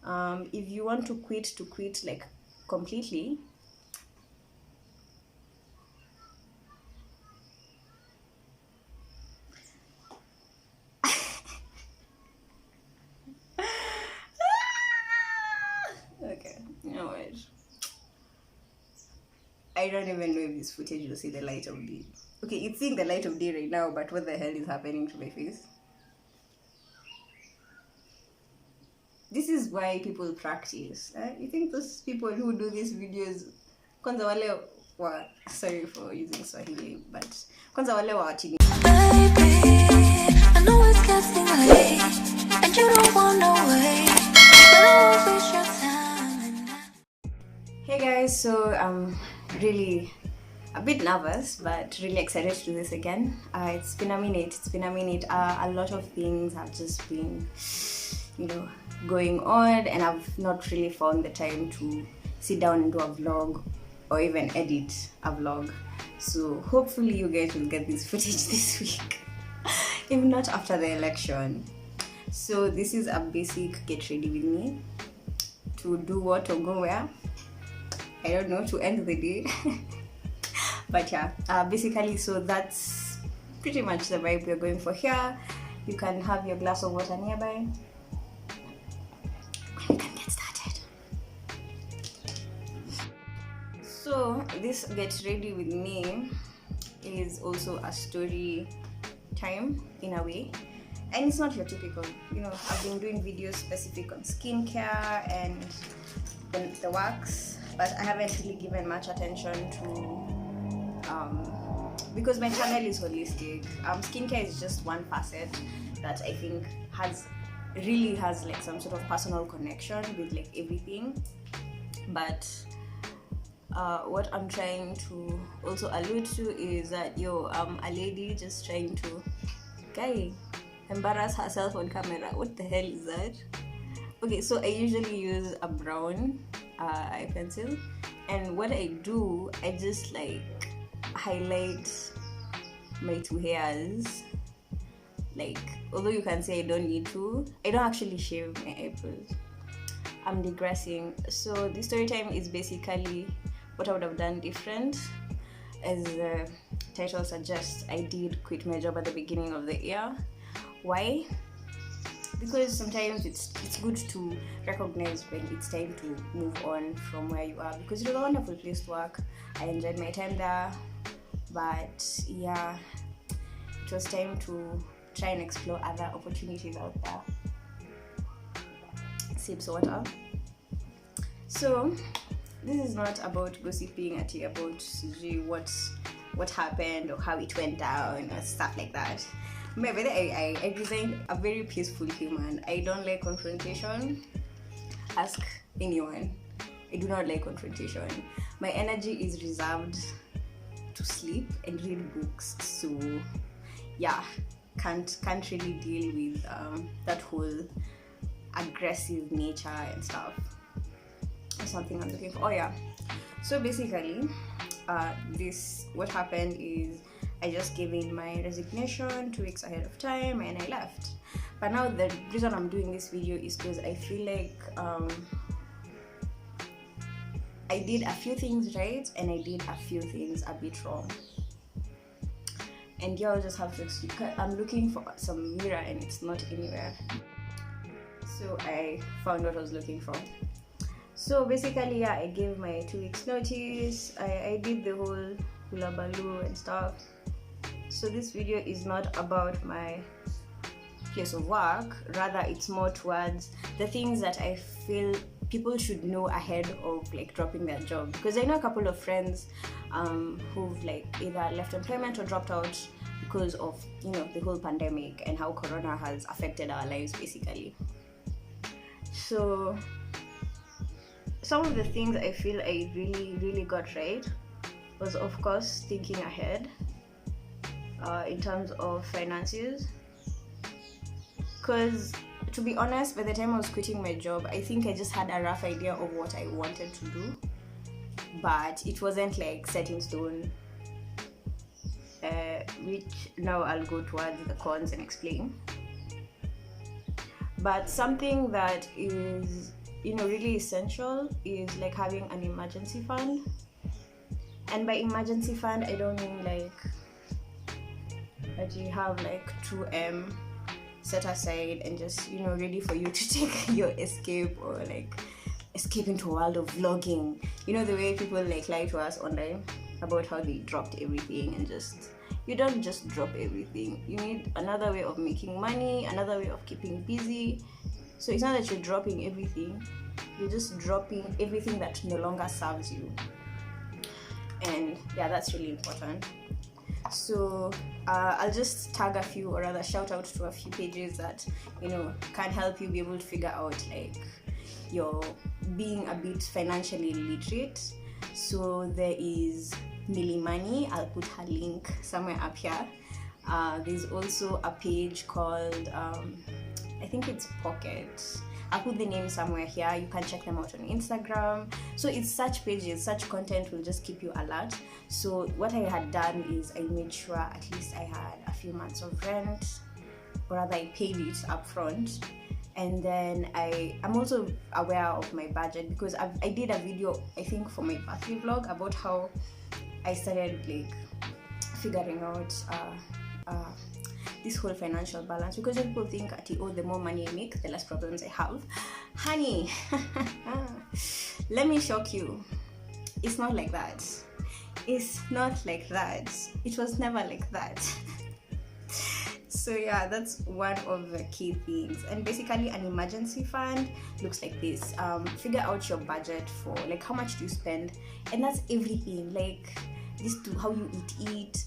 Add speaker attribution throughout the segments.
Speaker 1: If you want to quit like completely, okay, you know what, I don't even know if this footage will see the light of day. Okay, it's seeing the light of day right now, but what the hell is happening to my face? This is why people practice. You think those people who do these videos, kwanza wale wa, sorry for using Swahili, but kwanza wale wa chini. Baby, I know it's getting late, and you don't want no way, but I won't waste your time. Hey guys, so I'm really a bit nervous, but really excited to do this again. It's been a minute. A lot of things have just been, going on, and I've not really found the time to sit down and do a vlog or even edit a vlog. So hopefully you guys will get this footage this week, if not after the election. So this is a basic get ready with me to do what or go where, I don't know, to end the day. But yeah, basically, so that's pretty much the vibe we're going for here. You can have your glass of water nearby. We can get started. So this get ready with me is also a story time in a way, and it's not your typical, I've been doing videos specific on skincare and the works, but I haven't really given much attention to because my channel is holistic. Skincare is just one facet that I think really has like some sort of personal connection with like everything. But what I'm trying to also allude to is that a lady just trying to embarrass herself on camera. What the hell is that? Okay, so I usually use a brown eye pencil, and what I do, I just like highlight my two hairs. Like, although you can say I don't need to, I don't actually shave my eyebrows. I'm digressing. So this story time is basically what I would have done different. As the title suggests, I did quit my job at the beginning of the year. Why? Because sometimes it's good to recognize when it's time to move on from where you are, because it was a wonderful place to work. I enjoyed my time there, but yeah, it was time to try and explore other opportunities out there. Sips water. So this is not about gossiping about what happened or how it went down or stuff like that. Maybe I designed a very peaceful human. I don't like confrontation. Ask anyone. I do not like confrontation. My energy is reserved to sleep and read books. So yeah, can't really deal with that whole aggressive nature and stuff. That's something I'm looking for. Oh yeah. So basically, what happened is I just gave in my resignation 2 weeks ahead of time and I left. But now the reason I'm doing this video is because I feel like I did a few things right and I did a few things a bit wrong. And y'all just have to excuse. I'm looking for some mirror and it's not anywhere. So I found what I was looking for. So basically, yeah, I gave my 2 weeks notice. I did the whole hula baloo and stuff. So this video is not about my place of work, rather it's more towards the things that I feel people should know ahead of like dropping their job, because I know a couple of friends who've like either left employment or dropped out because of the whole pandemic and how corona has affected our lives basically. So some of the things I feel I really got right was, of course, thinking ahead in terms of finances, because to be honest, by the time I was quitting my job, I think I just had a rough idea of what I wanted to do, but it wasn't like set in stone, which now I'll go towards the cons and explain. But something that is really essential is like having an emergency fund. And by emergency fund, I don't mean like that you have like 2M set aside and just ready for you to take your escape, or like escape into a world of vlogging. The way people like lie to us online about how they dropped everything, and you don't just drop everything. You need another way of making money, another way of keeping busy. So it's not that you're dropping everything, you're just dropping everything that no longer serves you. And yeah, that's really important. So I'll just tag a few, or rather shout out to a few pages that can help you be able to figure out like you're being a bit financially literate. So there is Millie Money. I'll put her link somewhere up here. There's also a page called I think it's Pocket. I'll put the name somewhere here. You can check them out on Instagram. So it's such pages, such content will just keep you alert. So what I had done is I made sure at least I had a few months of rent, or rather I paid it up front. And then I'm also aware of my budget, because I did a video, I think for my birthday vlog, about how I started like figuring out this whole financial balance. Because people think the more money I make, the less problems I have. Honey, let me shock you. It's not like that. It's not like that. It was never like that. So yeah, that's one of the key things. And basically an emergency fund looks like this. Figure out your budget for like how much do you spend, and that's everything, like this to how you eat.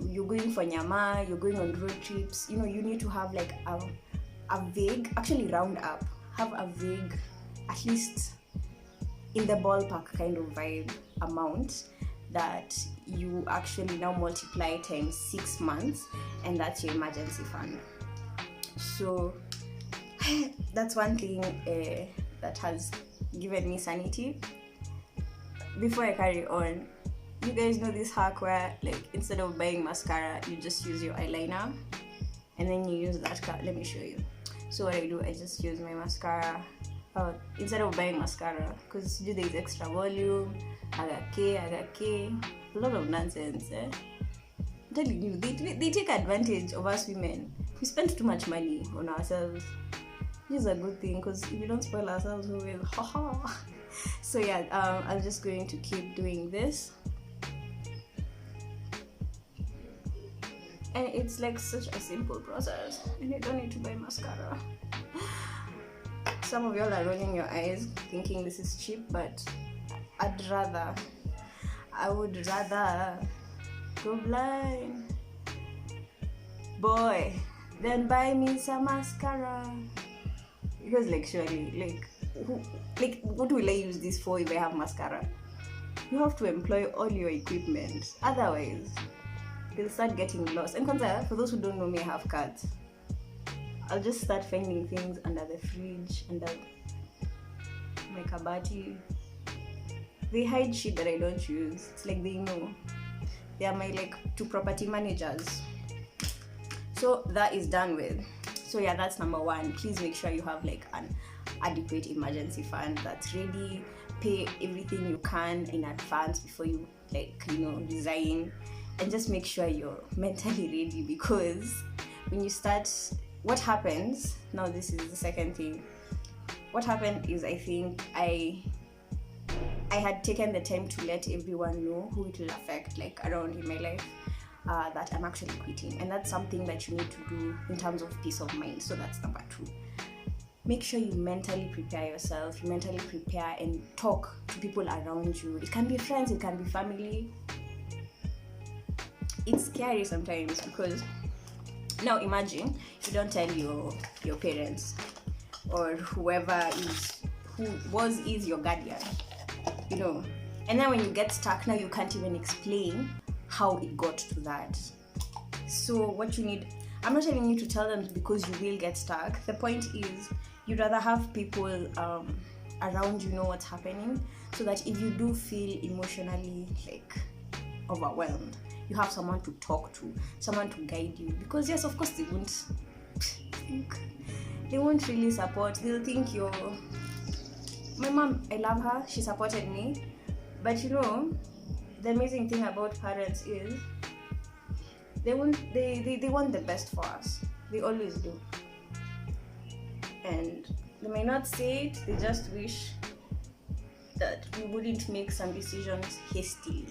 Speaker 1: You're going for nyama, you're going on road trips, you need to have like a vague, actually round up, have a vague, at least in the ballpark kind of vibe amount that you actually now multiply times 6 months, and that's your emergency fund. So that's one thing that has given me sanity. Before I carry on, you guys know this hack where like instead of buying mascara, you just use your eyeliner, and then you use that card. Let me show you. So what I do, I just use my mascara instead of buying mascara, because there is extra volume, I got K, a lot of nonsense. I'm telling you, they take advantage of us women. We spend too much money on ourselves. This is a good thing, because if we don't spoil ourselves, we will. So yeah, I'm just going to keep doing this. And it's like such a simple process, and you don't need to buy mascara. Some of y'all are rolling your eyes thinking this is cheap, but I would rather go blind, boy, than buy me some mascara. Because like surely, what will I use this for if I have mascara? You have to employ all your equipment, otherwise they'll start getting lost. And for those who don't know me, I have cats. I'll just start finding things under the fridge, under my kabati. They hide shit that I don't use. It's like they know. They are my like 2 property managers. So that is done with. So yeah, that's number 1. Please make sure you have like an adequate emergency fund that's ready. Pay everything you can in advance before you resign, and just make sure you're mentally ready, because when you start, what happens now, this is the second thing. What happened is, I think I had taken the time to let everyone know who it will affect, like around in my life, that I'm actually quitting. And that's something that you need to do in terms of peace of mind. So that's number 2. Make sure you mentally prepare yourself. You mentally prepare and talk to people around you. It can be friends, it can be family. It's scary sometimes, because now imagine you don't tell your parents or whoever is your guardian, and then when you get stuck, now you can't even explain how it got to that. So what you need, I'm not telling you to tell them because you will get stuck. The point is, you'd rather have people around you know what's happening, so that if you do feel emotionally like overwhelmed, you have someone to talk to, someone to guide you. Because yes, of course they won't really support. They'll think you're my mom, I love her, she supported me, but you know, the amazing thing about parents is they want the best for us. They always do. And they may not say it, they just wish that we wouldn't make some decisions hastily,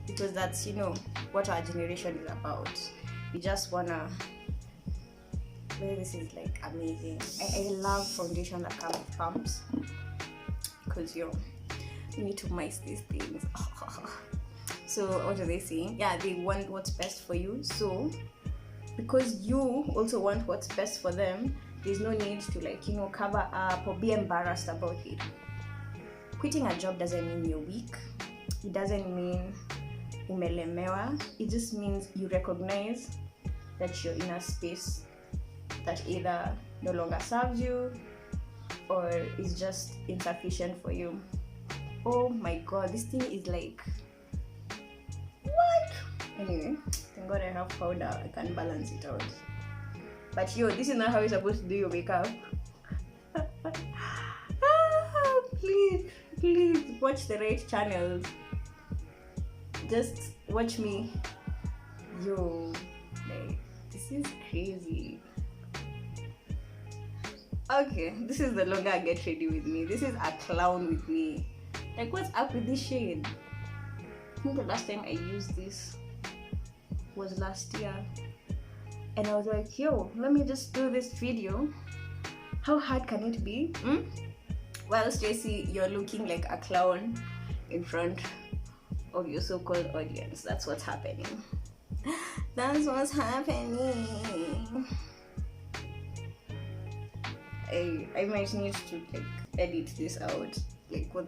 Speaker 1: because that's, you know, what our generation is about. We just wanna, well, this is like amazing. I love foundation that comes with pumps, because you need to mice these things. So what are they saying? Yeah, they want what's best for you. So because you also want what's best for them, there's no need to, like, you know, cover up or be embarrassed about it. Quitting a job doesn't mean you're weak. It doesn't mean umelemewa. It just means you recognize that you're in a space that either no longer serves you or is just insufficient for you. Oh my god, this thing is like, what? Anyway, thank god I have powder, I can balance it out. But yo, this is not how you're supposed to do your makeup. Please watch the right channels. Just watch me. Yo, like, this is crazy. Okay, this is the longer I get ready with me. This is a clown with me. Like, what's up with this shade? I think the last time I used this was last year. And I was like, yo, let me just do this video. How hard can it be? Well, Stacy, you're looking like a clown in front of your so-called audience. That's what's happening. That's what's happening. I might need to, like, edit this out. Like, what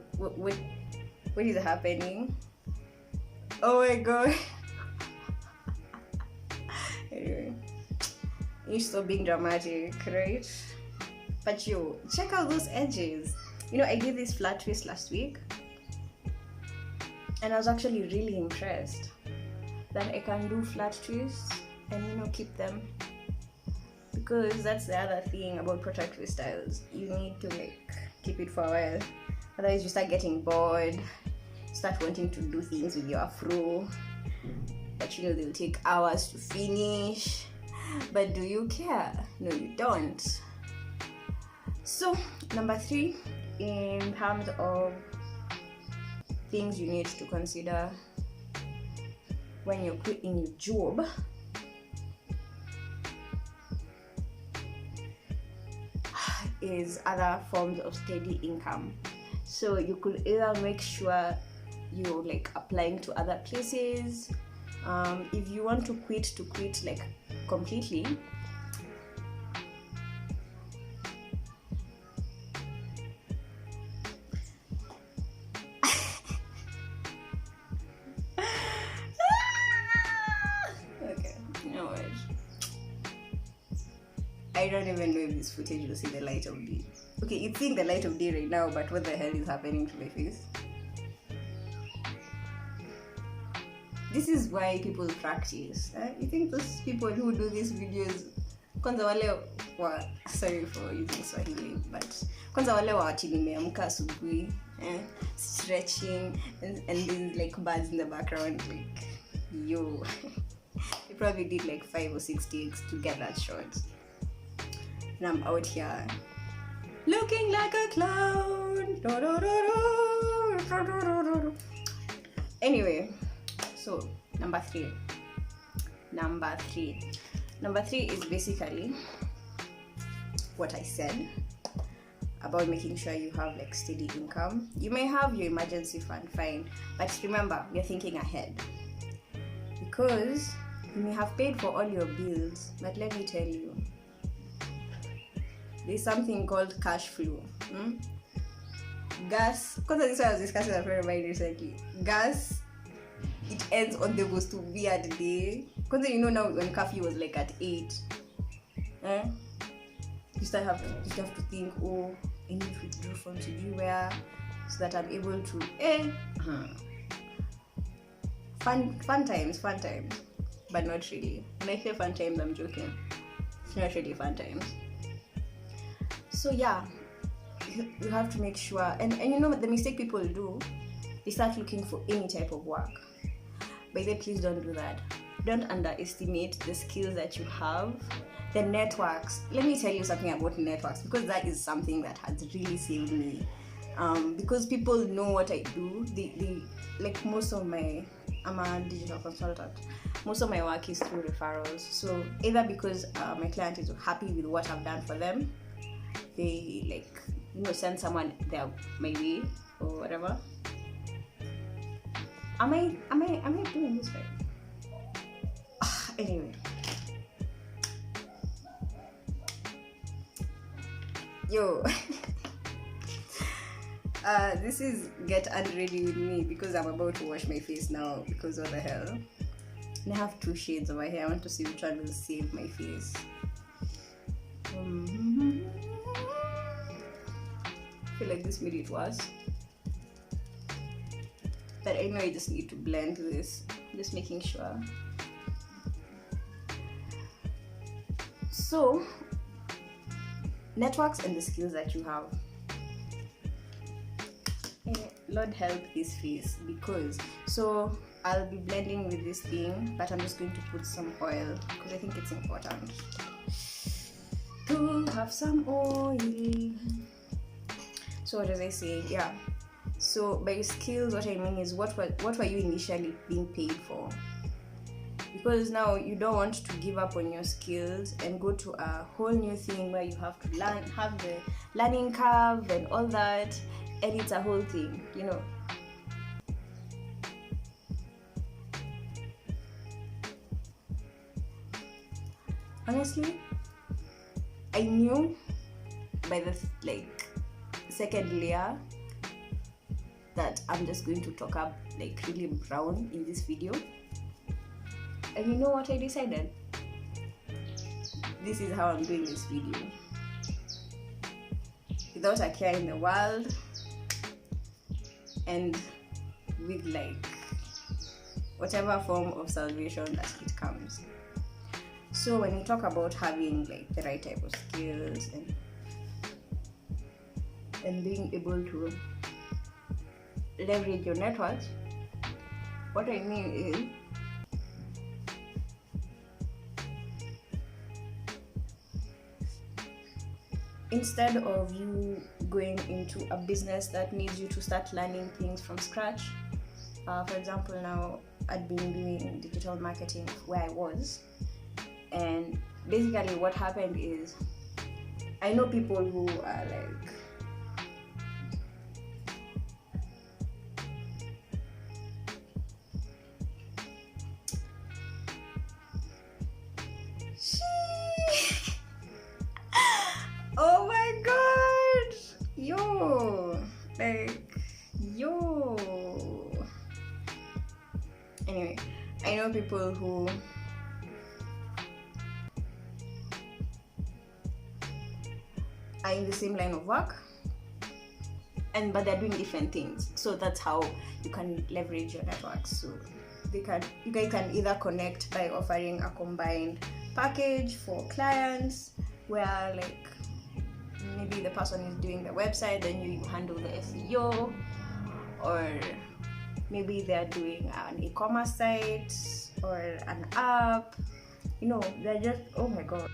Speaker 1: is happening? Oh my god. Anyway, you stop being dramatic, right? But yo, check out those edges. You know, I did this flat twist last week, and I was actually really impressed that I can do flat twists and, you know, keep them. Because that's the other thing about product twist styles. You need to, like, keep it for a while. Otherwise you start getting bored, start wanting to do things with your afro that, you know, they'll take hours to finish. But do you care? No, you don't. So number 3, in terms of things you need to consider when you're quitting your job, is other forms of steady income. So you could either make sure you're, like, applying to other places. If you want to quit like completely, okay, you know what, I don't even know if this footage will see the light of day. Okay, it's seeing the light of day right now, but what the hell is happening to my face? This is why people practice. You think those people who do these videos, kwanza wale wa, sorry for using Swahili, but kwanza wale wa ati nimeamka asubuhi, stretching, and there's, like, birds in the background, like, yo. They probably did like 5 or 6 takes to get that shot. And I'm out here looking like a clown. Anyway, so number 3 is basically what I said about making sure you have, like, steady income. You may have your emergency fund, fine, but remember, you're thinking ahead, because you may have paid for all your bills, but let me tell you, there's something called cash flow. Gas, because this I was discussing with a friend of mine recently. Gas, it ends on the most weird day. Because you know now when curfew was like at 8, you have to think, oh, I need to withdraw from where so that I'm able to fun times, but not really. When I say fun times, I'm joking. It's not really fun times. So yeah, you have to make sure, and you know the mistake people do, they start looking for any type of work. By the way, please don't do that. Don't underestimate the skills that you have. The networks, let me tell you something about networks, because that is something that has really saved me. Because people know what I do. They like most of my, I'm a digital consultant, most of my work is through referrals. So either because my client is happy with what I've done for them, they like, you know, send someone my way or whatever. Am I doing this right? Anyway, yo. This is get unready with me because I'm about to wash my face now, because what the hell. And I have 2 shades over here. I want to see which one will save my face. I feel like this made it worse, but I know I just need to blend this. Just making sure. So, networks and the skills that you have. Lord help this face, because so I'll be blending with this thing, but I'm just going to put some oil because I think it's important to have some oil. So what was I saying? Yeah, so by skills, what I mean is what were you initially being paid for? Because now you don't want to give up on your skills and go to a whole new thing where you have to learn, have the learning curve and all that, and it's a whole thing, you know. Honestly, I knew by the second layer that I'm just going to talk up like really brown in this video. And you know what I decided? This is how I'm doing this video. Without a care in the world, and with like whatever form of salvation that it comes. So when you talk about having like the right type of skills and being able to leverage your networks, what I mean is instead of you going into a business that needs you to start learning things from scratch, for example, now I'd been doing digital marketing where I was, and basically what happened is I know people who are like oh my god, anyway, I know people who are in the same line of work, but they're doing different things. So that's how you can leverage your networks. So you guys can either connect by offering a combined package for clients where like maybe the person is doing the website, then you handle the SEO, or maybe they're doing an e-commerce site or an app, you know, they're just, oh my god.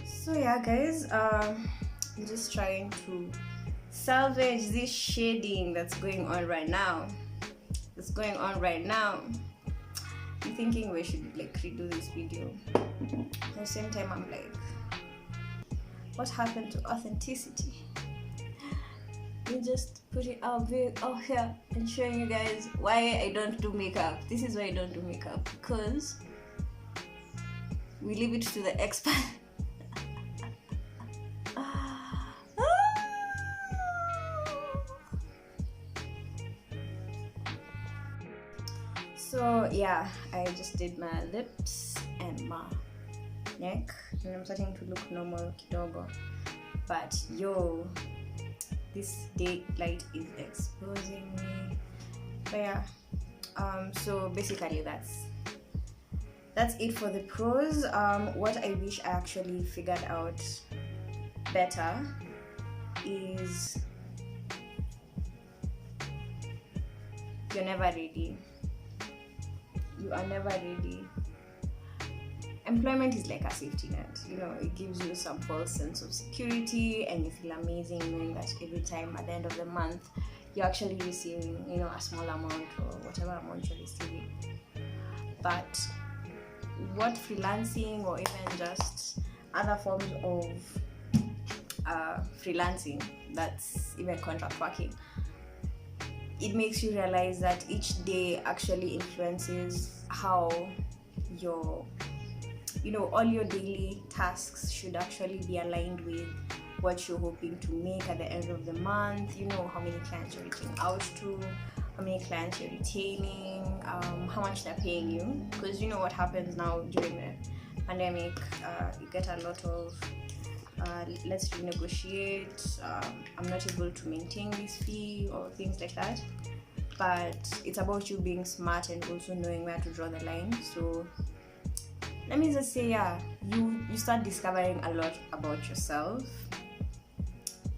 Speaker 1: So yeah guys, I'm just trying to salvage this shading that's going on right now. I'm thinking we should like redo this video. At the same time I'm like, what happened to authenticity? You just put it out here and showing you guys why I don't do makeup. This is why I don't do makeup, because we leave it to the expert. So yeah, I just did my lips and my neck, and I'm starting to look normal kidogo, but yo, this daylight is exposing me. But yeah, so basically that's it for the pros. What I wish I actually figured out better because you're never ready. You are never ready. Employment is like a safety net. You know, it gives you some false sense of security, and you feel amazing knowing that every time at the end of the month you're actually receiving, you know, a small amount or whatever amount you're receiving. But what freelancing or even just other forms of freelancing, that's even contract working, it makes you realize that each day actually influences how your, you know, all your daily tasks should actually be aligned with what you're hoping to make at the end of the month. You know, how many clients you're reaching out to, how many clients you're retaining, how much they're paying you. Because you know what happens now during the pandemic, you get a lot of let's renegotiate, I'm not able to maintain this fee or things like that. But it's about you being smart and also knowing where to draw the line. So let me just say, you start discovering a lot about yourself,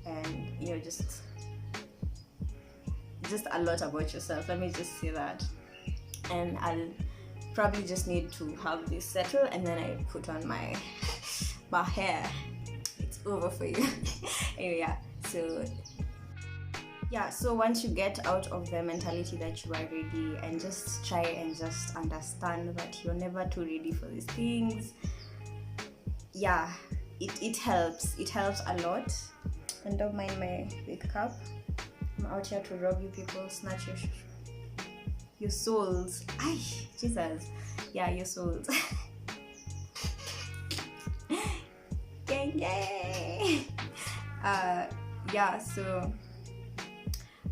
Speaker 1: and you know, just a lot about yourself. Let me just say that. And I'll probably just need to have this settle, and then I put on my hair. It's over for you. Anyway, so once you get out of the mentality that you are ready, and just try and just understand that you're never too ready for these things, it helps a lot. And don't mind my big cup. I'm out here to rob you people, snatch your souls. Ay, Jesus. Yeah, your souls. Yay. So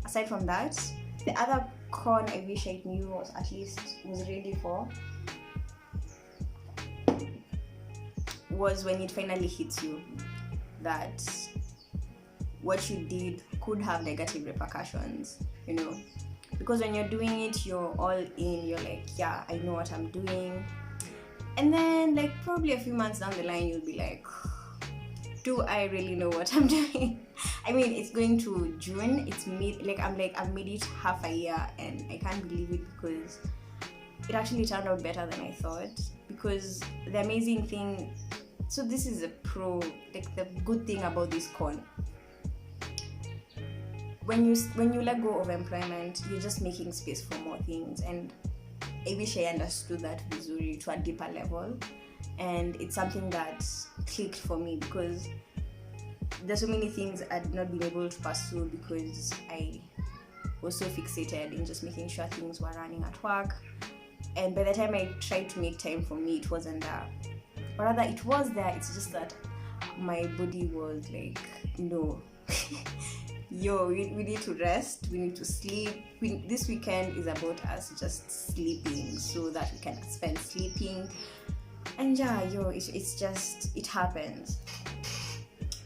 Speaker 1: aside from that, the other con I wish I knew was ready for was when it finally hits you that what you did could have negative repercussions, you know, because when you're doing it, you're all in, you're like, yeah, I know what I'm doing. And then like probably a few months down the line, you'll be like, do I really know what I'm doing? I mean, it's going to June, it's I've made it half a year, and I can't believe it because it actually turned out better than I thought. Because the amazing thing, so this is a pro, like the good thing about this con, when you let go of employment, you're just making space for more things. And I wish I understood that visually to a deeper level, and it's something that clicked for me because there's so many things I'd not been able to pursue because I was so fixated in just making sure things were running at work. And by the time I tried to make time for me, it wasn't there. Or rather, it was there, it's just that my body was like, no. Yo, we need to rest, we need to sleep. This weekend is about us just sleeping so that we can spend sleeping. And it's just, it happens.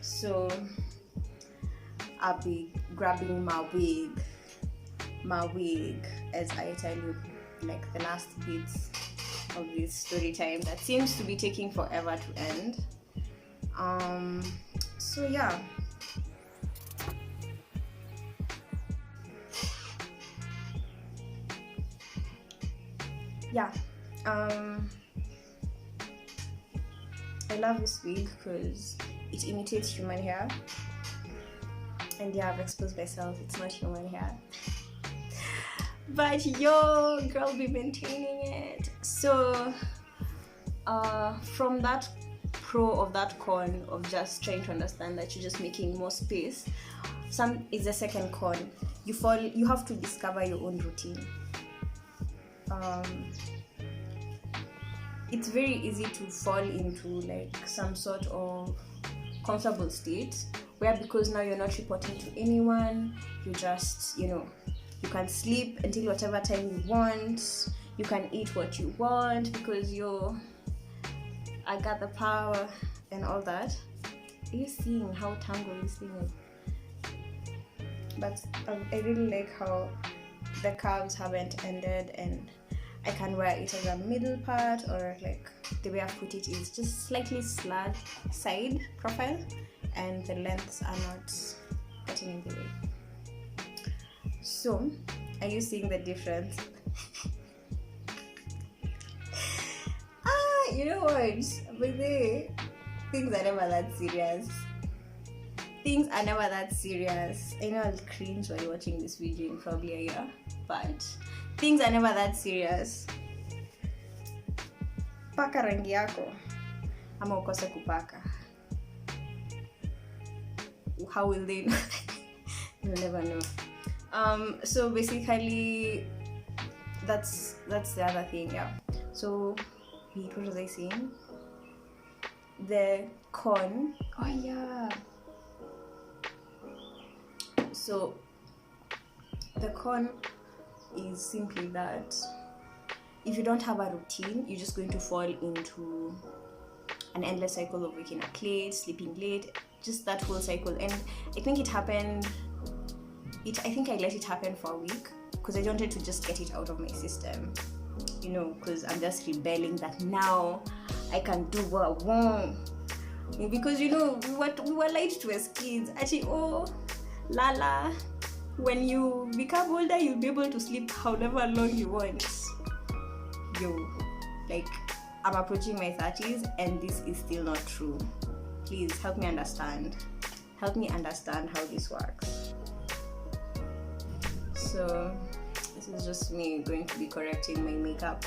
Speaker 1: So I'll be grabbing my wig as I tell you like the last bits of this story time that seems to be taking forever to end. I love this wig because it imitates human hair, and I've exposed myself, it's not human hair, but girl be maintaining it. So from that pro of that con of just trying to understand that you're just making more space, is the second con. You have to discover your own routine. It's very easy to fall into like some sort of comfortable state where, because now you're not reporting to anyone, you just, you can can sleep until whatever time you want. You can eat what you want because I got the power and all that. Are you seeing how tangled this thing is? But I really like how the curves haven't ended, and I can wear it as a middle part, or like the way I put it is just slightly slant side profile, and the lengths are not getting So are you seeing the difference? You know what, but things are never that serious. Things are never that serious. I know I'll cringe while watching this video in probably a year, but things are never that serious. Paka rangi yako ama ukose kupaka. How will they know? You'll never know. So basically that's the other thing, yeah. So what was I saying? The con. Oh yeah. So the con is simply that if you don't have a routine, you're just going to fall into an endless cycle of waking up late, sleeping late, just that whole cycle. And I think it happened. I think I let it happen for a week because I wanted to just get it out of my system, you know, because I'm just rebelling that now I can do what I want. Because you know we were lied to as kids. Actually, oh Lala, when you become older, you'll be able to sleep however long you want. Yo, like, I'm approaching my 30s and this is still not true. Please help me understand. Help me understand how this works. So this is just me going to be correcting my makeup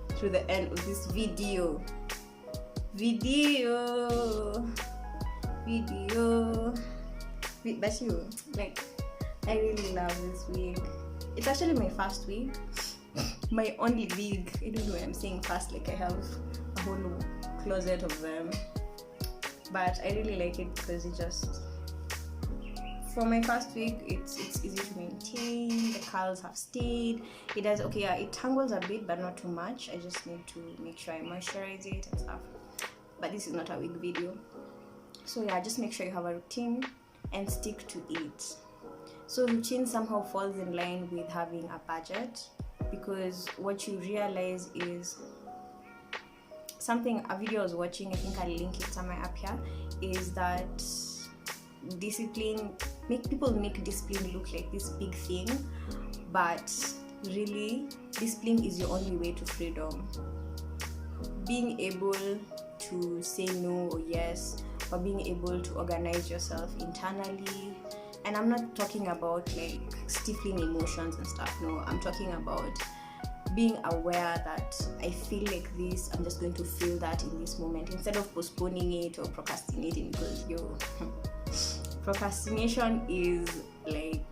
Speaker 1: through the end of this video. But you, like, I really love this wig. It's actually my first wig, my only wig. I don't know why I'm saying first, like I have a whole closet of them, but I really like it because it just, for my first wig, it's easy to maintain. The curls have stayed. It does okay. Yeah, it tangles a bit, but not too much. I just need to make sure I moisturize it and stuff. But this is not a wig video, so yeah, just make sure you have a routine and stick to it. So routine somehow falls in line with having a budget, because what you realize is a video I was watching, I think I'll link it somewhere up here, is that discipline, people make discipline look like this big thing, but really discipline is your only way to freedom. Being able to say no or yes, or being able to organize yourself internally. And I'm not talking about like stifling emotions and stuff. No, I'm talking about being aware that I feel like this, I'm just going to feel that in this moment, instead of postponing it or procrastinating, because procrastination is like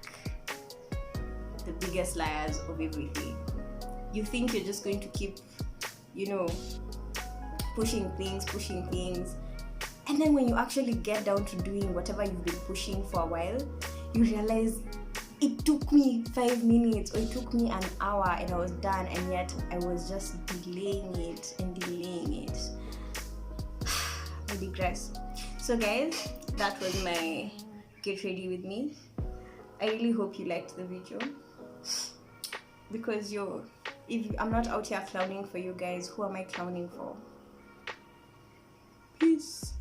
Speaker 1: the biggest liars of everything. You think you're just going to keep, pushing things, and then when you actually get down to doing whatever you've been pushing for a while, you realize it took me 5 minutes or it took me an hour and I was done, and yet I was just delaying it. I digress. So guys, that was my get ready with me. I really hope you liked the video, because if I'm not out here clowning for you guys, who am I clowning for? Peace.